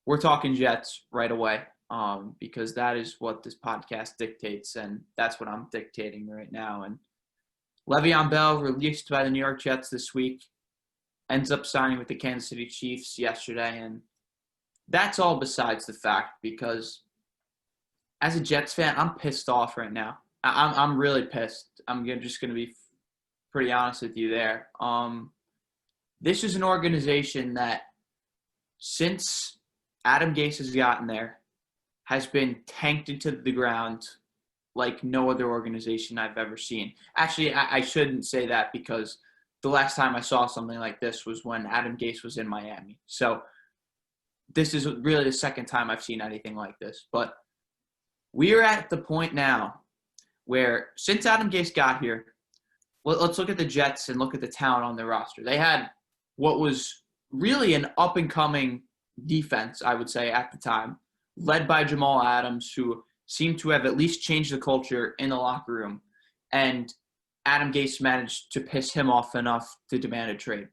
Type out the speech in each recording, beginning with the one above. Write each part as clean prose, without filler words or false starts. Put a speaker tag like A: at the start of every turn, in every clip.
A: we're talking Jets right away, because that is what this podcast dictates, and that's what I'm dictating right now. And Le'Veon Bell, released by the New York Jets this week, ends up signing with the Kansas City Chiefs yesterday, and that's all besides the fact, because as a Jets fan, I'm pissed off right now. I'm really pissed. I'm just going to be pretty honest with you there. This is an organization that, since Adam Gase has gotten there, has been tanked into the ground like no other organization I've ever seen. Actually, I shouldn't say that, because the last time I saw something like this was when Adam Gase was in Miami. So this is really the second time I've seen anything like this. But we are at the point now where, since Adam Gase got here, let's look at the Jets and look at the talent on their roster. They had what was really an up-and-coming defense, I would say, at the time, led by Jamal Adams, who seemed to have at least changed the culture in the locker room. And Adam Gase managed to piss him off enough to demand a trade.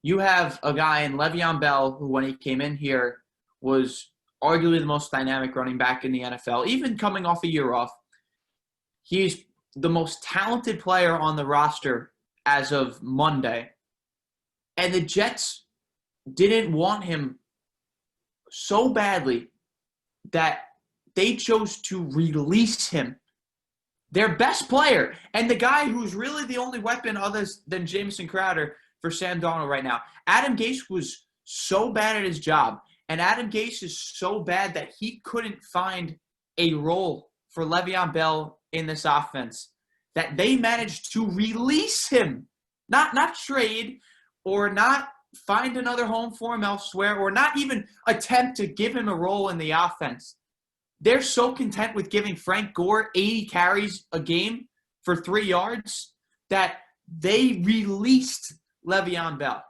A: You have a guy in Le'Veon Bell who, when he came in here, was arguably the most dynamic running back in the NFL, even coming off a year off. He's the most talented player on the roster as of Monday. And the Jets didn't want him so badly that they chose to release him, their best player, and the guy who's really the only weapon other than Jamison Crowder for Sam Darnold right now. Adam Gase was so bad at his job, and Adam Gase is so bad that he couldn't find a role for Le'Veon Bell in this offense, that they managed to release him, not trade or not find another home for him elsewhere, or not even attempt to give him a role in the offense. They're so content with giving Frank Gore 80 carries a game for 3 yards that they released Le'Veon Bell.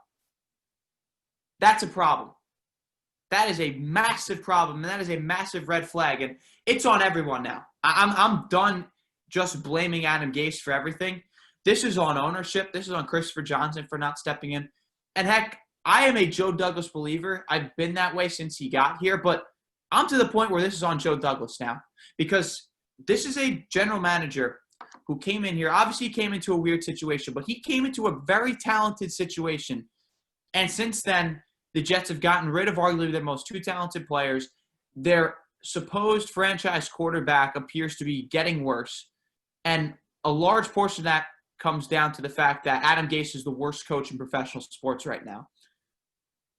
A: That's a problem. That is a massive problem, and that is a massive red flag, and it's on everyone now. I'm done just blaming Adam Gase for everything. This is on ownership. This is on Christopher Johnson for not stepping in. And heck, I am a Joe Douglas believer. I've been that way since he got here, but I'm to the point where this is on Joe Douglas now, because this is a general manager who came in here. Obviously, he came into a weird situation, but he came into a very talented situation. And since then, the Jets have gotten rid of arguably their most two talented players. Their supposed franchise quarterback appears to be getting worse. And a large portion of that comes down to the fact that Adam Gase is the worst coach in professional sports right now.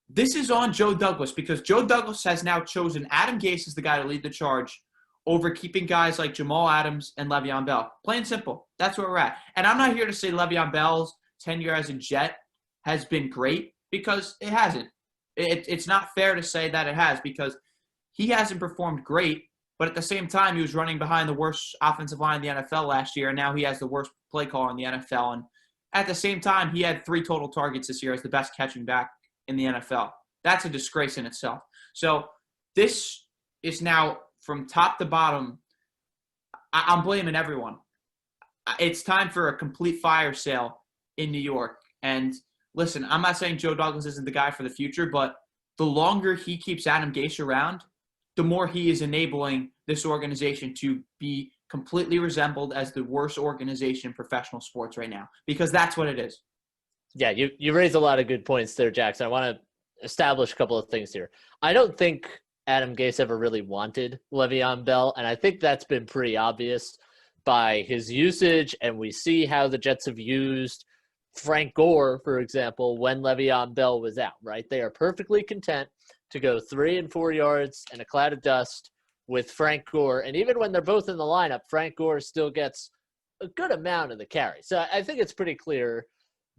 A: This is on Joe Douglas, because Joe Douglas has now chosen Adam Gase as the guy to lead the charge over keeping guys like Jamal Adams and Le'Veon Bell. Plain and simple. That's where we're at. And I'm not here to say Le'Veon Bell's tenure as a Jet has been great, because it hasn't. It's not fair to say that it has, because he hasn't performed great, but at the same time, he was running behind the worst offensive line in the NFL last year, and now he has the worst play caller in the NFL. And at the same time, he had 3 total targets this year as the best catching back in the NFL. That's a disgrace in itself. So this is now, from top to bottom, I'm blaming everyone. It's time for a complete fire sale in New York. And listen, I'm not saying Joe Douglas isn't the guy for the future, but the longer he keeps Adam Gase around, the more he is enabling this organization to be completely resembled as the worst organization in professional sports right now, because that's what it is.
B: Yeah, you raised a lot of good points there, Jackson. I want to establish a couple of things here. I don't think Adam Gase ever really wanted Le'Veon Bell, and I think that's been pretty obvious by his usage, and we see how the Jets have used Frank Gore, for example, when Le'Veon Bell was out, right? They are perfectly content to go 3 and 4 yards and a cloud of dust with Frank Gore, and even when they're both in the lineup, Frank Gore still gets a good amount of the carry. So I think it's pretty clear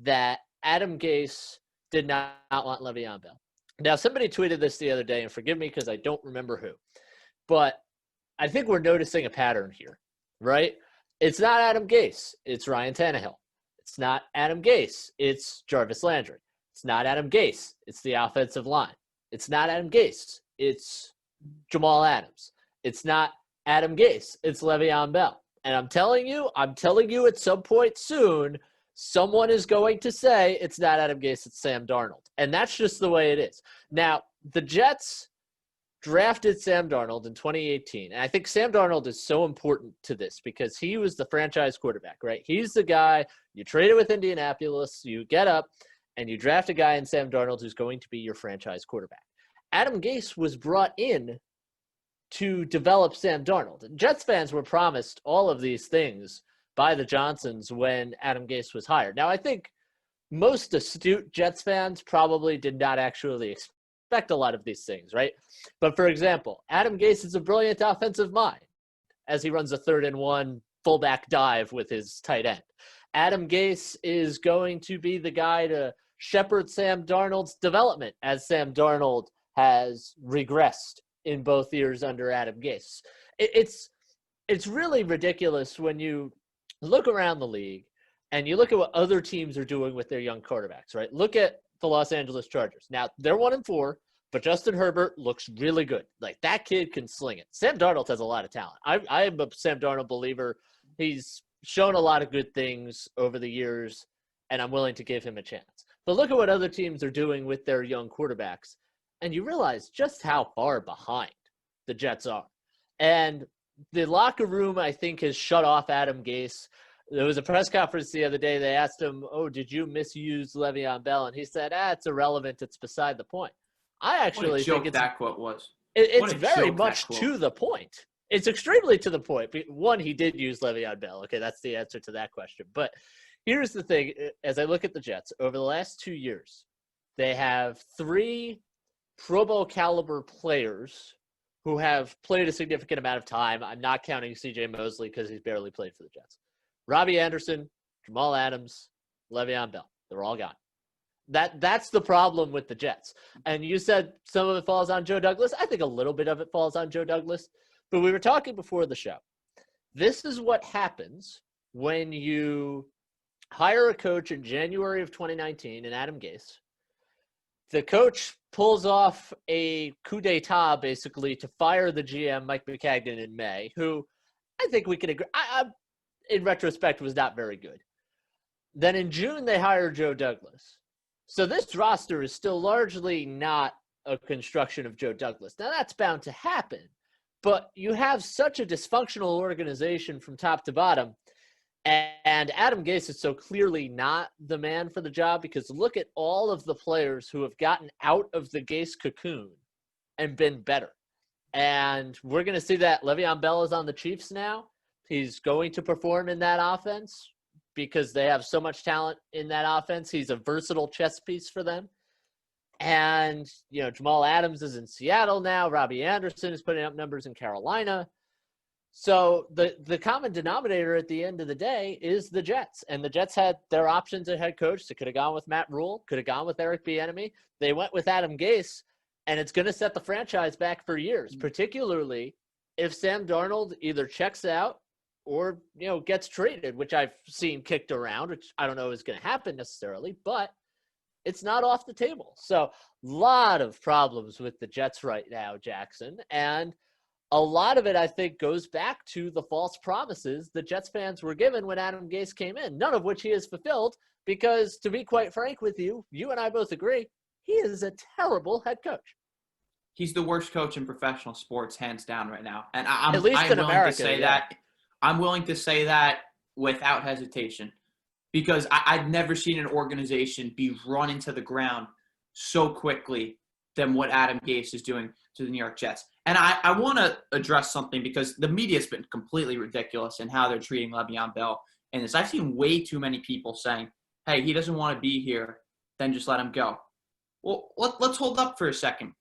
B: that Adam Gase did not want Le'Veon Bell. Now, somebody tweeted this the other day, and forgive me because I don't remember who, but I think we're noticing a pattern here, right? It's not Adam Gase. It's Ryan Tannehill. It's not Adam Gase. It's Jarvis Landry. It's not Adam Gase. It's the offensive line. It's not Adam Gase. It's Jamal Adams. It's not Adam Gase. It's Le'Veon Bell. And I'm telling you at some point soon, someone is going to say it's not Adam Gase, it's Sam Darnold. And that's just the way it is. Now, the Jets drafted Sam Darnold in 2018. And I think Sam Darnold is so important to this because he was the franchise quarterback, right? He's the guy you traded with Indianapolis, you get up, and you draft a guy in Sam Darnold who's going to be your franchise quarterback. Adam Gase was brought in to develop Sam Darnold. Jets fans were promised all of these things by the Johnsons when Adam Gase was hired. Now, I think most astute Jets fans probably did not actually expect a lot of these things, right? But for example, Adam Gase is a brilliant offensive mind as he runs a 3rd-and-1 fullback dive with his tight end. Adam Gase is going to be the guy to shepherd Sam Darnold's development as Sam Darnold has regressed in both years under Adam Gase. It's really ridiculous when you look around the league and you look at what other teams are doing with their young quarterbacks, right? Look at the Los Angeles Chargers. Now, they're 1-4, but Justin Herbert looks really good. Like, that kid can sling it. Sam Darnold has a lot of talent. I am a Sam Darnold believer. He's shown a lot of good things over the years, and I'm willing to give him a chance. But look at what other teams are doing with their young quarterbacks, and you realize just how far behind the Jets are. And the locker room, I think, has shut off Adam Gase. There was a press conference the other day. They asked him, did you misuse Le'Veon Bell? And he said, it's irrelevant. It's beside the point. I actually think
A: that quote was.
B: It's very much to the point. It's extremely to the point. One, he did use Le'Veon Bell. Okay, that's the answer to that question. But here's the thing. As I look at the Jets, over the last 2 years, they have 3 Pro Bowl caliber players who have played a significant amount of time. I'm not counting C.J. Mosley because he's barely played for the Jets. Robbie Anderson, Jamal Adams, Le'Veon Bell. They're all gone. That's the problem with the Jets. And you said some of it falls on Joe Douglas. I think a little bit of it falls on Joe Douglas. But we were talking before the show. This is what happens when you hire a coach in January of 2019 in Adam Gase. The coach pulls off a coup d'etat, basically, to fire the GM, Mike McCagnon, in May, who I think we can agree, in retrospect, was not very good. Then in June, they hire Joe Douglas. So this roster is still largely not a construction of Joe Douglas. Now, that's bound to happen. But you have such a dysfunctional organization from top to bottom, and Adam Gase is so clearly not the man for the job because look at all of the players who have gotten out of the Gase cocoon and been better. And we're going to see that Le'Veon Bell is on the Chiefs now. He's going to perform in that offense because they have so much talent in that offense. He's a versatile chess piece for them. And, Jamal Adams is in Seattle now. Robbie Anderson is putting up numbers in Carolina. So the common denominator at the end of the day is the Jets. And the Jets had their options at head coach. They could have gone with Matt Rule, could have gone with Eric Bieniemy. They went with Adam Gase, and it's going to set the franchise back for years, particularly if Sam Darnold either checks out or, gets traded, which I've seen kicked around, which I don't know is going to happen necessarily, but it's not off the table. So a lot of problems with the Jets right now, Jackson. And a lot of it, I think, goes back to the false promises the Jets fans were given when Adam Gase came in, none of which he has fulfilled because, to be quite frank with you, you and I both agree, he is a terrible head coach.
A: He's the worst coach in professional sports, hands down, right now. And
B: At least in America,
A: I'm willing to say that without hesitation because I've never seen an organization be run into the ground so quickly than what Adam Gase is doing to the New York Jets. And I want to address something because the media has been completely ridiculous in how they're treating Le'Veon Bell. And I've seen way too many people saying, hey, he doesn't want to be here, then just let him go. Well, let's hold up for a second.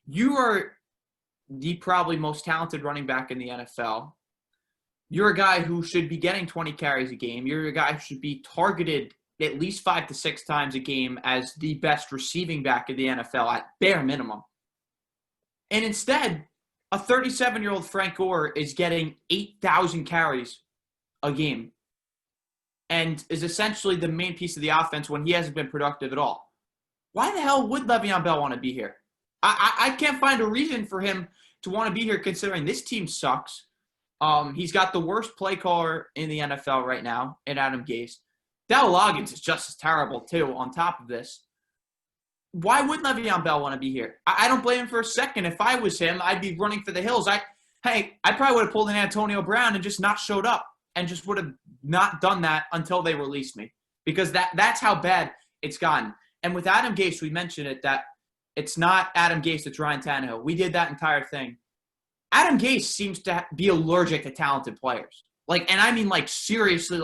A: You are the probably most talented running back in the NFL. You're a guy who should be getting 20 carries a game. You're a guy who should be targeted at least 5 to 6 times a game as the best receiving back of the NFL at bare minimum. And instead, a 37-year-old Frank Gore is getting 8,000 carries a game and is essentially the main piece of the offense when he hasn't been productive at all. Why the hell would Le'Veon Bell want to be here? I can't find a reason for him to want to be here considering this team sucks. He's got the worst play caller in the NFL right now in Adam Gase. Dell Loggins is just as terrible, too, on top of this. why would Le'Veon Bell want to be here? I don't blame him for a second. If I was him, I'd be running for the hills. I probably would have pulled an Antonio Brown and just not showed up and just would have not done that until they released me, because that's how bad it's gotten. And with Adam Gase, we mentioned it, that it's not Adam Gase, it's Ryan Tannehill. We did that entire thing. Adam Gase seems to be allergic to talented players. And I mean, seriously,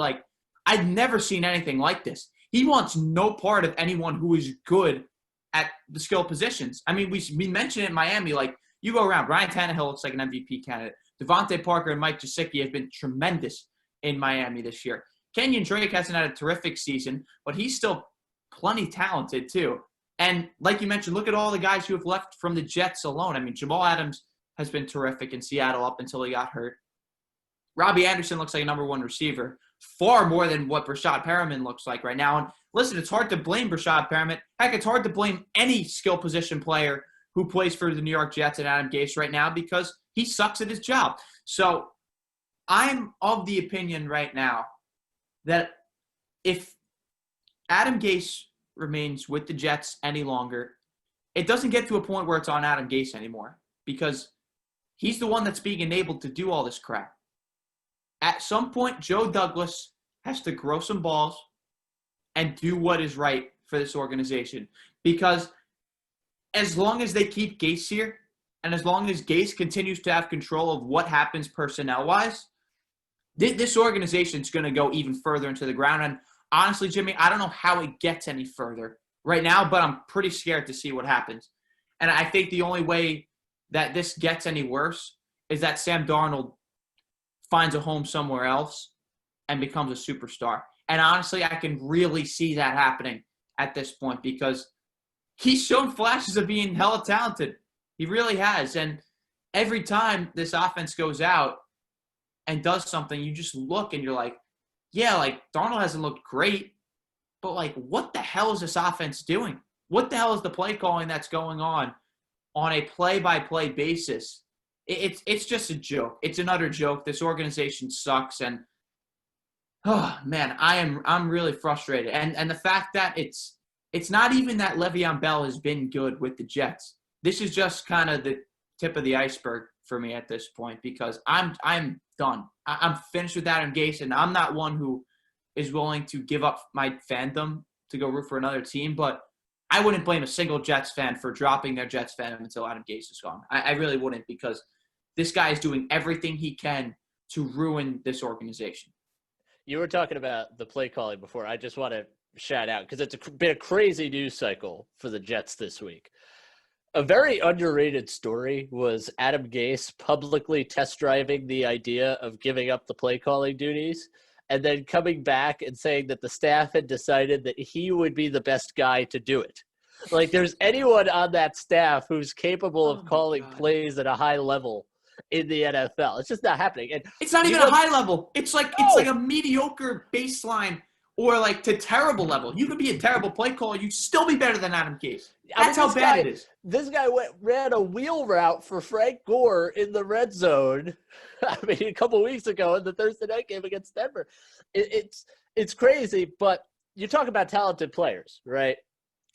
A: I've never seen anything like this. He wants no part of anyone who is good at the skill positions. I mean, we mentioned it in Miami, you go around, Ryan Tannehill looks like an MVP candidate. Devontae Parker and Mike Gesicki have been tremendous in Miami this year. Kenyon Drake hasn't had a terrific season, but he's still plenty talented too. And like you mentioned, look at all the guys who have left from the Jets alone. I mean, Jamal Adams has been terrific in Seattle up until he got hurt. Robbie Anderson looks like a number one receiver, far more than what Brashad Perriman looks like right now. And listen, it's hard to blame Brashad Perriman. Heck, it's hard to blame any skill position player who plays for the New York Jets and Adam Gase right now, because he sucks at his job. So I'm of the opinion right now that if Adam Gase remains with the Jets any longer, it doesn't get to a point where it's on Adam Gase anymore, because he's the one that's being enabled to do all this crap. At some point, Joe Douglas has to grow some balls and do what is right for this organization. Because as long as they keep Gase here, and as long as Gase continues to have control of what happens personnel-wise, this organization is going to go even further into the ground. And honestly, Jimmy, I don't know how it gets any further right now, but I'm pretty scared to see what happens. And I think the only way that this gets any worse is that Sam Darnold finds a home somewhere else and becomes a superstar. And honestly, I can really see that happening at this point, because he's shown flashes of being hella talented. He really has. And every time this offense goes out and does something, you just look and you're like, yeah, Darnold hasn't looked great, but what the hell is this offense doing? What the hell is the play calling that's going on a play-by-play basis? It's just a joke. It's an utter joke. This organization sucks, and oh man, I'm really frustrated. And the fact that it's not even that Le'Veon Bell has been good with the Jets. This is just kind of the tip of the iceberg for me at this point, because I'm done. I'm finished with Adam Gase, and I'm not one who is willing to give up my fandom to go root for another team, but I wouldn't blame a single Jets fan for dropping their Jets fandom until Adam Gase is gone. I really wouldn't, because this guy is doing everything he can to ruin this organization.
B: You were talking about the play calling before. I just want to shout out, because it's been a crazy news cycle for the Jets this week. A very underrated story was Adam Gase publicly test driving the idea of giving up the play calling duties, and then coming back and saying that the staff had decided that he would be the best guy to do it. There's anyone on that staff who's capable of calling plays at a high level in the NFL. It's just not happening. And
A: it's not even a high level. It's like a mediocre baseline, or to terrible level. You could be a terrible play caller, you'd still be better than Adam Gase. That's how bad it is.
B: This guy ran a wheel route for Frank Gore in the red zone. I mean, a couple of weeks ago in the Thursday night game against Denver. It's crazy, but you talk about talented players, right?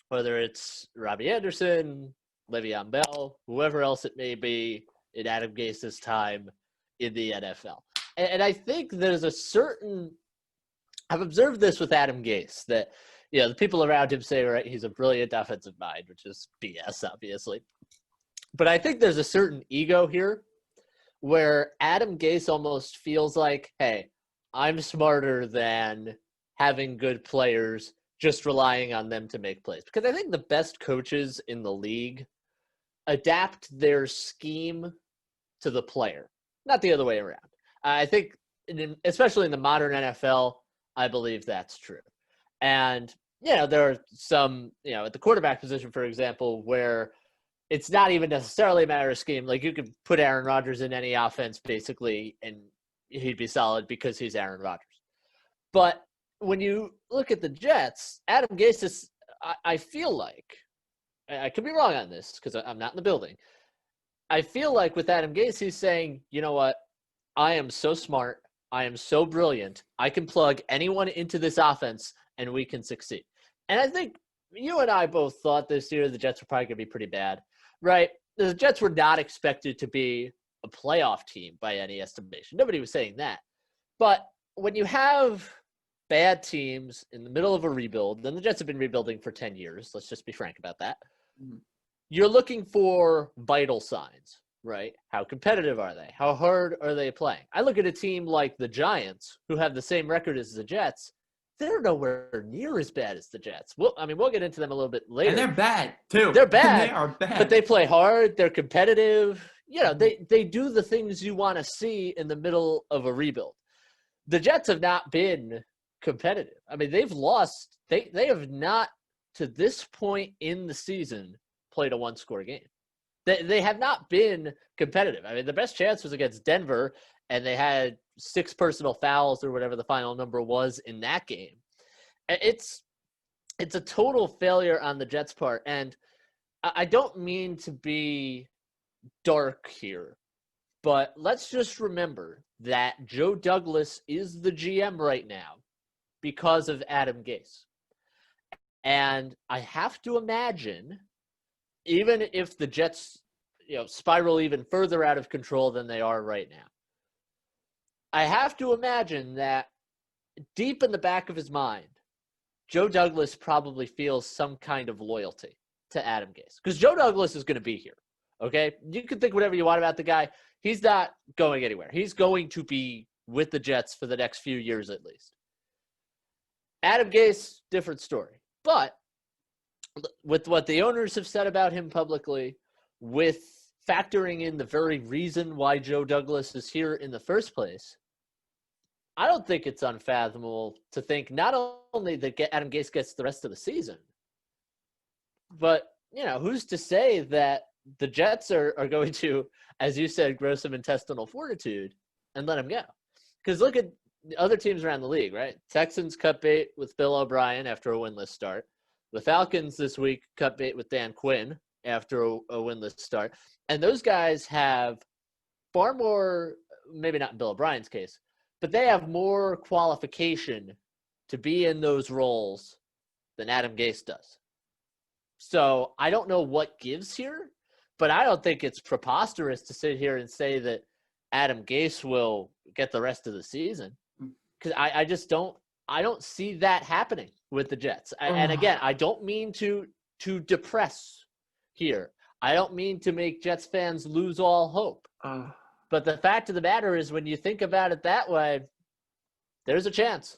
B: Whether it's Robbie Anderson, Le'Veon Bell, whoever else it may be in Adam Gase's time in the NFL. And I think there's a certain – I've observed this with Adam Gase, that the people around him say, right, he's a brilliant offensive mind, which is BS, obviously. But I think there's a certain ego here where Adam Gase almost feels like, hey, I'm smarter than having good players, just relying on them to make plays. Because I think the best coaches in the league adapt their scheme to the player, not the other way around. I think, especially in the modern NFL, I believe that's true. And, there are some, at the quarterback position, for example, where it's not even necessarily a matter of scheme. You could put Aaron Rodgers in any offense, basically, and he'd be solid because he's Aaron Rodgers. But when you look at the Jets, Adam Gase is, I feel like, I could be wrong on this because I'm not in the building. I feel like with Adam Gase, he's saying, you know what? I am so smart. I am so brilliant. I can plug anyone into this offense and we can succeed. And I think you and I both thought this year the Jets were probably going to be pretty bad, right? The Jets were not expected to be a playoff team by any estimation. Nobody was saying that. But when you have bad teams in the middle of a rebuild, then the Jets have been rebuilding for 10 years. Let's just be frank about that.
A: Mm-hmm.
B: You're looking for vital signs, right? How competitive are they? How hard are they playing? I look at a team like the Giants, who have the same record as the Jets. They're nowhere near as bad as the Jets. We'll get into them a little bit later.
A: And they're bad, too.
B: They're bad.
A: They are bad.
B: But they play hard. They're competitive. They do the things you want to see in the middle of a rebuild. The Jets have not been competitive. I mean, they've lost. They have not, to this point in the season, played a one-score game. They have not been competitive. I mean, the best chance was against Denver, and they had 6 personal fouls or whatever the final number was in that game. It's a total failure on the Jets' part, and I don't mean to be dark here, but let's just remember that Joe Douglas is the GM right now because of Adam Gase. And I have to imagine, even if the Jets, spiral even further out of control than they are right now, I have to imagine that deep in the back of his mind, Joe Douglas probably feels some kind of loyalty to Adam Gase. Because Joe Douglas is going to be here, okay? You can think whatever you want about the guy. He's not going anywhere. He's going to be with the Jets for the next few years at least. Adam Gase, different story. But with what the owners have said about him publicly, with factoring in the very reason why Joe Douglas is here in the first place, I don't think it's unfathomable to think not only that Adam Gase gets the rest of the season, but, who's to say that the Jets are going to, as you said, grow some intestinal fortitude and let him go. Because look at the other teams around the league, right? Texans cut bait with Bill O'Brien after a winless start. The Falcons this week cut bait with Dan Quinn after a winless start. And those guys have far more, maybe not in Bill O'Brien's case, but they have more qualification to be in those roles than Adam Gase does. So I don't know what gives here, but I don't think it's preposterous to sit here and say that Adam Gase will get the rest of the season. Because I just don't see that happening with the Jets. And again, I don't mean to depress here. I don't mean to make Jets fans lose all hope. But the fact of the matter is, when you think about it that way, there's a chance.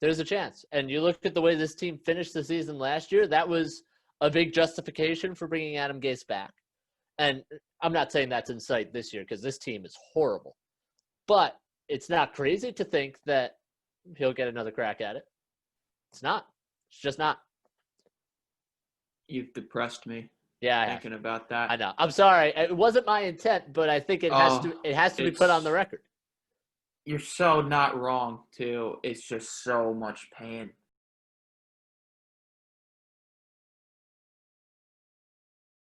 B: There's a chance. And you look at the way this team finished the season last year, that was a big justification for bringing Adam Gase back. And I'm not saying that's in sight this year because this team is horrible. But it's not crazy to think that he'll get another crack at it. It's not. It's just not.
A: You've depressed me.
B: Yeah,
A: thinking about that.
B: I know. I'm sorry. It wasn't my intent, but I think it has to be put on the record.
A: You're so not wrong, too. It's just so much pain.